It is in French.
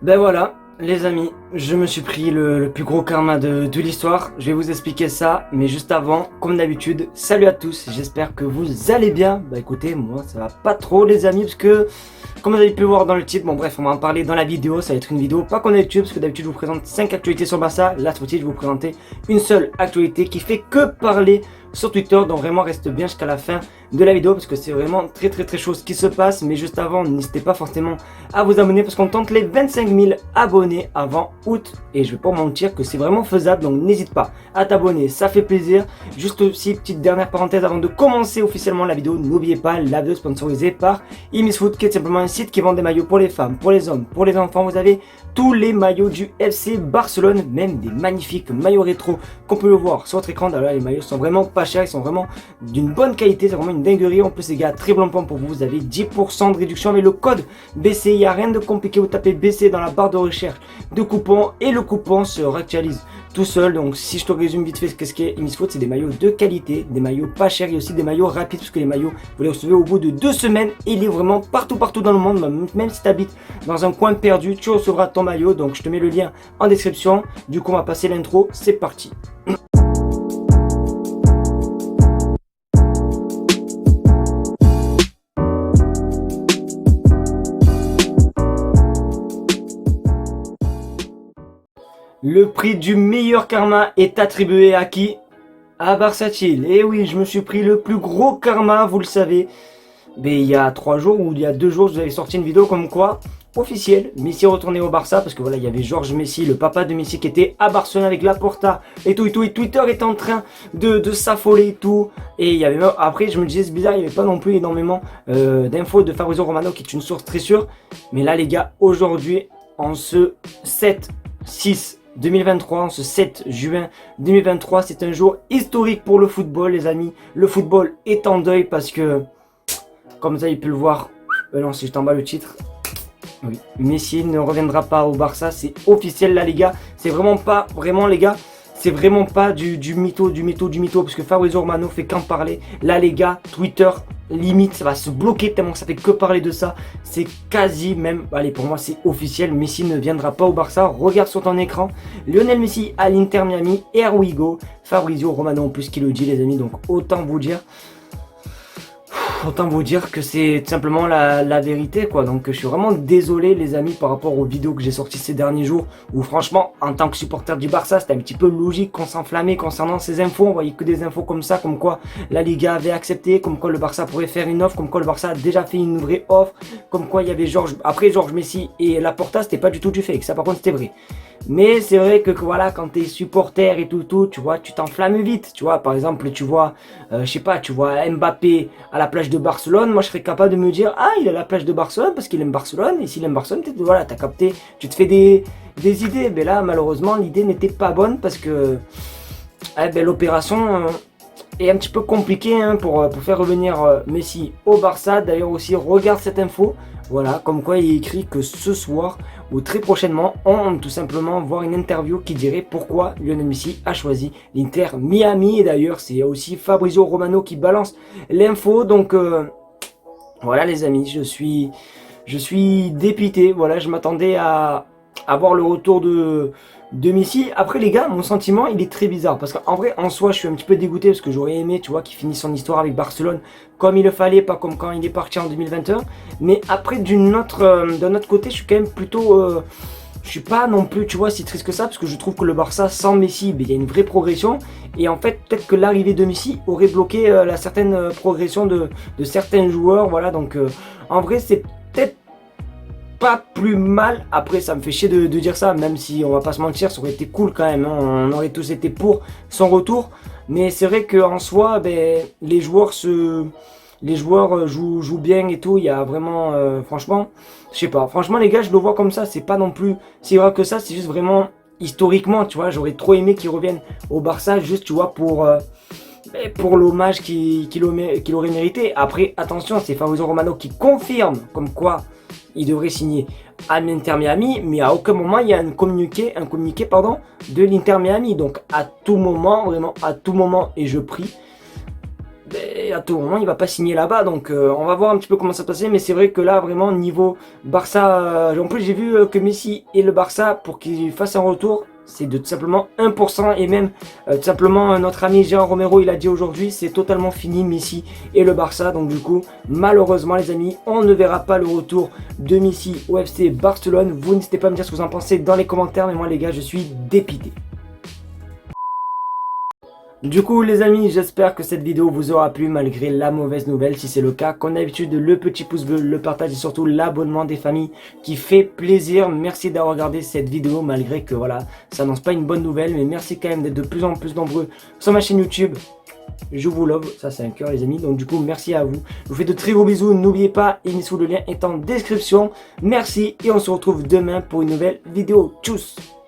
Ben voilà, les amis, je me suis pris le plus gros karma de l'histoire. Je vais vous expliquer ça, mais juste avant, comme d'habitude, salut à tous, j'espère que vous allez bien. Bah écoutez, moi ça va pas trop les amis, parce que, comme vous avez pu le voir dans le titre, bon bref, on va en parler dans la vidéo, ça va être une vidéo pas comme d'habitude, parce que d'habitude je vous présente 5 actualités sur Barça. Là, cette fois-ci, je vais vous présenter une seule actualité qui fait que parler sur Twitter, donc vraiment reste bien jusqu'à la fin de la vidéo parce que c'est vraiment très chaud ce qui se passe. Mais juste avant, n'hésitez pas forcément à vous abonner parce qu'on tente les 25 000 abonnés avant août et je vais pas mentir que c'est vraiment faisable, donc n'hésite pas à t'abonner, ça fait plaisir. Juste aussi, petite dernière parenthèse avant de commencer officiellement la vidéo, n'oubliez pas la vidéo sponsorisée par Imisfoot, qui est simplement un site qui vend des maillots pour les femmes, pour les hommes, pour les enfants. Vous avez tous les maillots du FC Barcelone, même des magnifiques maillots rétro qu'on peut le voir sur votre écran. D'ailleurs, les maillots sont vraiment pas chers, ils sont vraiment d'une bonne qualité, c'est vraiment une dinguerie. En plus les gars, très bon plan pour vous, vous avez 10% de réduction avec le code BC. Il n'y a rien de compliqué, vous tapez BC dans la barre de recherche de coupons et le coupon se réactualise tout seul. Donc si je te résume vite fait ce qu'est Imisfoot, c'est des maillots de qualité, des maillots pas chers et aussi des maillots rapides, parce que les maillots vous les recevez au bout de 2 semaines et il est vraiment partout dans le monde. Même si tu habites dans un coin perdu, tu recevras ton maillot. Donc je te mets le lien en description. Du coup on va passer l'intro, c'est parti. Le prix du meilleur karma est attribué à qui? À Barça-Chill. Et oui, je me suis pris le plus gros karma, vous le savez. Mais il y a 3 jours ou il y a 2 jours, je vous avais sorti une vidéo comme quoi, officielle, Messi est retourné au Barça. Parce que voilà, il y avait Georges Messi, le papa de Messi, qui était à Barcelone avec Laporta et tout. Et Twitter était en train de s'affoler et tout. Et il y avait même, après, je me disais, c'est bizarre, il n'y avait pas non plus énormément d'infos de Fabrizio Romano, qui est une source très sûre. Mais là, les gars, aujourd'hui, en ce 7-6 2023, ce 7 juin 2023, c'est un jour historique pour le football, les amis. Le football est en deuil parce que, comme ça, il peut le voir. Non, si je t'en bats le titre. Oui, Messi ne reviendra pas au Barça, c'est officiel là, les gars. C'est vraiment pas, les gars, c'est vraiment pas du mytho, parce que Fabrizio Romano fait qu'en parler. Là, les gars, Twitter, limite, ça va se bloquer tellement que ça fait que parler de ça. C'est quasi même, allez, pour moi, c'est officiel. Messi ne viendra pas au Barça. Regarde sur ton écran, Lionel Messi à l'Inter Miami, here we go. Fabrizio Romano en plus qui le dit, les amis, donc autant vous dire que c'est tout simplement la vérité, quoi. Donc je suis vraiment désolé, les amis, par rapport aux vidéos que j'ai sorties ces derniers jours, où franchement, en tant que supporter du Barça, c'était un petit peu logique qu'on s'enflammait concernant ces infos. On voyait que des infos comme ça, comme quoi la Liga avait accepté, comme quoi le Barça pourrait faire une offre, comme quoi le Barça a déjà fait une vraie offre, comme quoi il y avait Georges Messi et Laporta, c'était pas du tout du fake, ça par contre c'était vrai. Mais c'est vrai que voilà, quand t'es supporter et tout, tu vois, tu t'enflammes vite, tu vois. Par exemple, tu vois, je sais pas, tu vois Mbappé à la plage de Barcelone, moi je serais capable de me dire, ah, il est à la plage de Barcelone parce qu'il aime Barcelone, et s'il aime Barcelone, peut-être, voilà, t'as capté, tu te fais des idées. Mais là, malheureusement, l'idée n'était pas bonne parce que l'opération est un petit peu compliquée, hein, pour faire revenir Messi au Barça. D'ailleurs aussi, regarde cette info. Voilà, comme quoi il est écrit que ce soir ou très prochainement, on tout simplement voir une interview qui dirait pourquoi Lionel Messi a choisi l'Inter Miami. Et d'ailleurs, c'est aussi Fabrizio Romano qui balance l'info. Donc voilà, les amis, je suis dépité. Voilà, je m'attendais à voir le retour de Messi. Après, les gars, mon sentiment, il est très bizarre. Parce qu'en vrai, en soi, je suis un petit peu dégoûté parce que j'aurais aimé, tu vois, qu'il finisse son histoire avec Barcelone comme il le fallait, pas comme quand il est parti en 2021. Mais après, d'un autre côté, je suis quand même plutôt... je suis pas non plus, tu vois, si triste que ça, parce que je trouve que le Barça sans Messi, il y a une vraie progression. Et en fait, peut-être que l'arrivée de Messi aurait bloqué la certaine progression de certains joueurs. Voilà, donc en vrai, c'est peut-être pas plus mal. Après, ça me fait chier de dire ça, même si on va pas se mentir, ça aurait été cool quand même, hein. On aurait tous été pour son retour. Mais c'est vrai qu'en soi, les joueurs jouent bien et tout. Il y a vraiment, franchement, je sais pas. Franchement, les gars, je le vois comme ça. C'est pas non plus si grave que ça. C'est juste vraiment historiquement, tu vois. J'aurais trop aimé qu'il revienne au Barça, juste, tu vois, pour l'hommage qu'il aurait mérité. Après, attention, c'est Fabrizio Romano qui confirme comme quoi il devrait signer à l'Inter Miami, mais à aucun moment il y a un communiqué de l'Inter Miami. Donc à tout moment, vraiment à tout moment, et je prie, à tout moment il va pas signer là-bas, donc on va voir un petit peu comment ça se passer. Mais c'est vrai que là vraiment niveau Barça, en plus j'ai vu que Messi et le Barça pour qu'ils fassent un retour, c'est de tout simplement 1%. Et même tout simplement notre ami Jean Romero il a dit aujourd'hui c'est totalement fini Messi et le Barça. Donc du coup malheureusement les amis on ne verra pas le retour de Messi au FC Barcelone. Vous n'hésitez pas à me dire ce que vous en pensez dans les commentaires, mais moi les gars je suis dépité. Du coup les amis, j'espère que cette vidéo vous aura plu malgré la mauvaise nouvelle. Si c'est le cas, comme d'habitude, le petit pouce bleu, le partage et surtout l'abonnement des familles qui fait plaisir. Merci d'avoir regardé cette vidéo malgré que voilà, ça n'annonce pas une bonne nouvelle. Mais merci quand même d'être de plus en plus nombreux sur ma chaîne YouTube. Je vous love, ça c'est un cœur les amis, donc du coup merci à vous. Je vous fais de très gros bisous, n'oubliez pas, le lien est en description. Merci et on se retrouve demain pour une nouvelle vidéo. Tchuss.